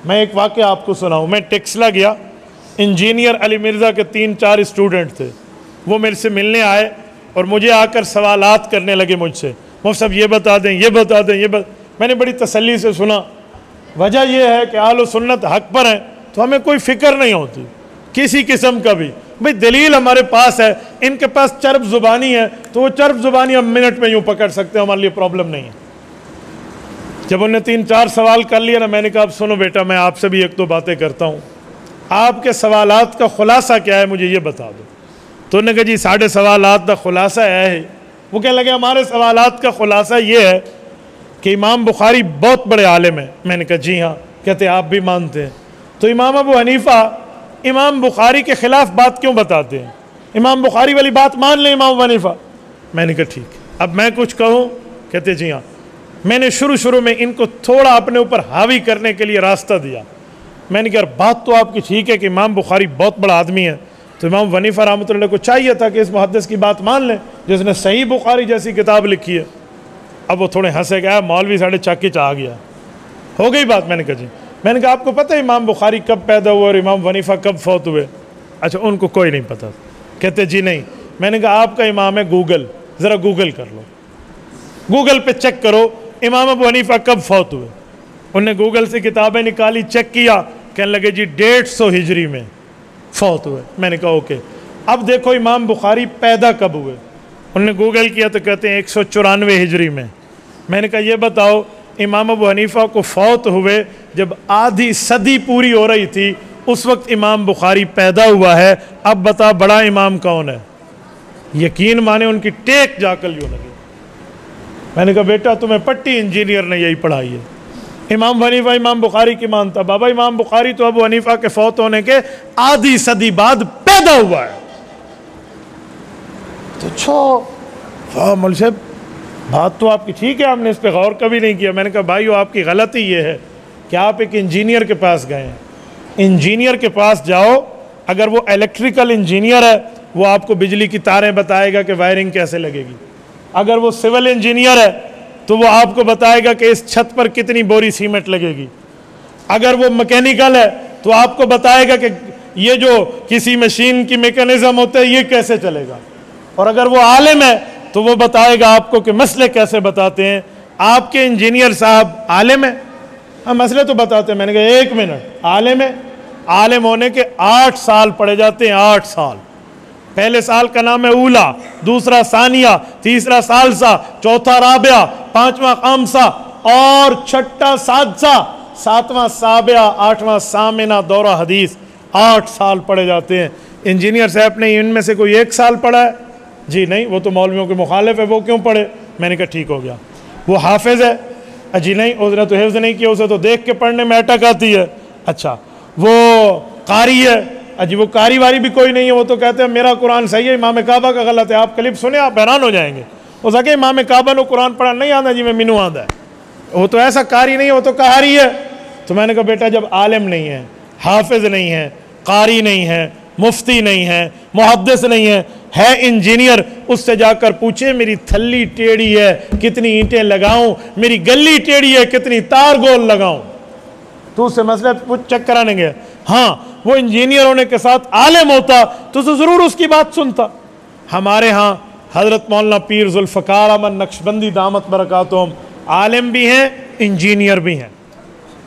میں ایک واقعہ آپ کو سناؤں. میں ٹیکسلا گیا, انجینئر علی مرزا کے 3-4 اسٹوڈنٹ تھے, وہ میرے سے ملنے آئے اور مجھے آ کر سوالات کرنے لگے مجھ سے, مفتی صاحب یہ بتا دیں, یہ بتا دیں, میں نے بڑی تسلی سے سنا. وجہ یہ ہے کہ اہل سنت حق پر ہیں تو ہمیں کوئی فکر نہیں ہوتی کسی قسم کا بھی. بھئی دلیل ہمارے پاس ہے, ان کے پاس چرب زبانی ہے تو وہ چرب زبانی ہم منٹ میں یوں پکڑ سکتے ہیں, ہمارے لیے پرابلم نہیں ہے. جب انہوں نے 3-4 سوال کر لیا نا, میں نے کہا اب سنو بیٹا, میں آپ سے بھی 1-2 باتیں کرتا ہوں, آپ کے سوالات کا خلاصہ کیا ہے مجھے یہ بتا دو. تو انہوں نے کہا جی ساڑھے سوالات کا خلاصہ ہے. وہ کہنے لگے ہمارے سوالات کا خلاصہ یہ ہے کہ امام بخاری بہت بڑے عالم ہیں. میں نے کہا جی ہاں. کہتے آپ بھی مانتے ہیں. تو امام ابو حنیفہ امام بخاری کے خلاف بات کیوں بتاتے ہیں؟ امام بخاری والی بات مان لیں امام ابو حنیفہ. میں نے کہا ٹھیک, اب میں کچھ کہوں؟ کہتے جی ہاں. میں نے شروع میں ان کو تھوڑا اپنے اوپر حاوی کرنے کے لیے راستہ دیا. میں نے کہا بات تو آپ کی ٹھیک ہے کہ امام بخاری بہت بڑا آدمی ہے, تو امام ابو حنیفہ رحمۃ اللہ کو چاہیے تھا کہ اس محدث کی بات مان لیں جس نے صحیح بخاری جیسی کتاب لکھی ہے. اب وہ تھوڑے ہنسے گئے, مولوی ساڑھے چاکی آ گیا, ہو گئی بات. میں نے کہا جی. میں نے کہا آپ کو پتہ ہے امام بخاری کب پیدا ہوئے اور امام ابو حنیفہ کب فوت ہوئے؟ اچھا ان کو کوئی نہیں پتہ. کہتے جی نہیں. میں نے کہا آپ کا امام ہے گوگل, ذرا گوگل کر لو, گوگل پہ چیک کرو امام ابو حنیفہ کب فوت ہوئے. انہوں نے گوگل سے کتابیں نکالی, چیک کیا, کہنے لگے جی 150 ہجری میں فوت ہوئے. میں نے کہا اوکے, اب دیکھو امام بخاری پیدا کب ہوئے. انہوں نے گوگل کیا تو کہتے ہیں 194 ہجری میں. میں نے کہا یہ بتاؤ امام ابو حنیفہ کو فوت ہوئے جب آدھی صدی پوری ہو رہی تھی, اس وقت امام بخاری پیدا ہوا ہے. اب بتا بڑا امام کون ہے؟ یقین مانے ان کی ٹیک جا کر یوں لگی. میں نے کہا بیٹا تمہیں پٹی انجینئر نے یہی پڑھائی ہے. امام ابو حنیفہ امام بخاری کی مانتا. بابا امام بخاری تو ابو حنیفہ کے فوت ہونے کے آدھی صدی بعد پیدا ہوا ہے. تو اچھا مول صاحب بات تو آپ کی ٹھیک ہے, ہم نے اس پہ غور کبھی نہیں کیا. میں نے کہا بھائیو آپ کی غلطی یہ ہے کہ آپ ایک انجینئر کے پاس گئے ہیں. انجینئر کے پاس جاؤ, اگر وہ الیکٹریکل انجینئر ہے وہ آپ کو بجلی کی تاریں بتائے گا کہ وائرنگ کیسے لگے گی. اگر وہ سول انجینئر ہے تو وہ آپ کو بتائے گا کہ اس چھت پر کتنی بوری سیمنٹ لگے گی. اگر وہ میکینیکل ہے تو آپ کو بتائے گا کہ یہ جو کسی مشین کی میکینزم ہوتا ہے یہ کیسے چلے گا. اور اگر وہ عالم ہے تو وہ بتائے گا آپ کو کہ مسئلے کیسے بتاتے ہیں. آپ کے انجینئر صاحب عالم ہے؟ ہاں مسئلے تو بتاتے ہیں. میں نے کہا 1 منٹ, عالم ہے؟ عالم ہونے کے 8 سال پڑے جاتے ہیں. 8 سال. پہلے سال کا نام ہے اولا, دوسرا ثانیہ, تیسرا ثالثہ, چوتھا رابعہ, پانچواں خامسہ اور چھٹا سادسہ, ساتواں سابعہ, آٹھواں ثامنہ دورہ حدیث. 8 سال پڑے جاتے ہیں. انجینئر صاحب نے ان میں سے کوئی 1 سال پڑھا ہے؟ جی نہیں, وہ تو مولویوں کے مخالف ہے, وہ کیوں پڑھے؟ میں نے کہا ٹھیک ہو گیا. وہ حافظ ہے؟ جی نہیں, اس نے تو حفظ نہیں کیا, اسے تو دیکھ کے پڑھنے میں اٹک آتی ہے. اچھا وہ قاری ہے؟ جی وہ قاری واری بھی کوئی نہیں ہے, وہ تو کہتے ہیں میرا قرآن صحیح ہے, امام کعبہ کا غلط ہے. آپ کلپ سنیں آپ حیران ہو جائیں گے. وہ سکے امام کعبہ نے قرآن پڑھا نہیں آتا جی میں مینو آتا ہے, وہ تو ایسا قاری نہیں ہے, وہ تو قہاری ہے. تو میں نے کہا بیٹا جب عالم نہیں ہے, حافظ نہیں ہے, قاری نہیں ہے, مفتی نہیں ہے, محدث نہیں ہے, ہے انجینئر, اس سے جا کر پوچھے میری تھلی ٹیڑھی ہے کتنی اینٹیں لگاؤں, میری گلی ٹیڑھی ہے کتنی تار گول لگاؤں. تو اس سے مسئلہ چیک کرانے گیا. ہاں وہ انجینئر ہونے کے ساتھ عالم ہوتا تو ضرور اس کی بات سنتا. ہمارے ہاں حضرت مولانا پیر ذوالفقار احمد نقشبندی دامت برکاتہم عالم بھی ہیں انجینئر بھی ہیں.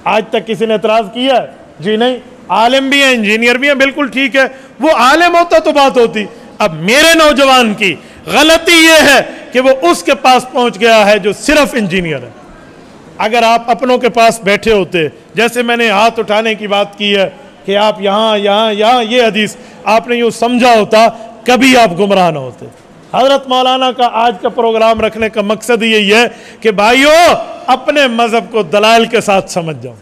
آج تک کسی نے اعتراض کیا ہے؟ جی نہیں. عالم بھی ہیں انجینئر بھی ہیں, بالکل ٹھیک ہے. وہ عالم ہوتا تو بات ہوتی. اب میرے نوجوان کی غلطی یہ ہے کہ وہ اس کے پاس پہنچ گیا ہے جو صرف انجینئر ہے. اگر آپ اپنوں کے پاس بیٹھے ہوتے, جیسے میں نے ہاتھ اٹھانے کی بات کی ہے کہ آپ یہاں یہ حدیث آپ نے یوں سمجھا ہوتا, کبھی آپ گمراہ نہ ہوتے. حضرت مولانا کا آج کا پروگرام رکھنے کا مقصد یہی ہے کہ بھائیو اپنے مذہب کو دلائل کے ساتھ سمجھ جاؤ.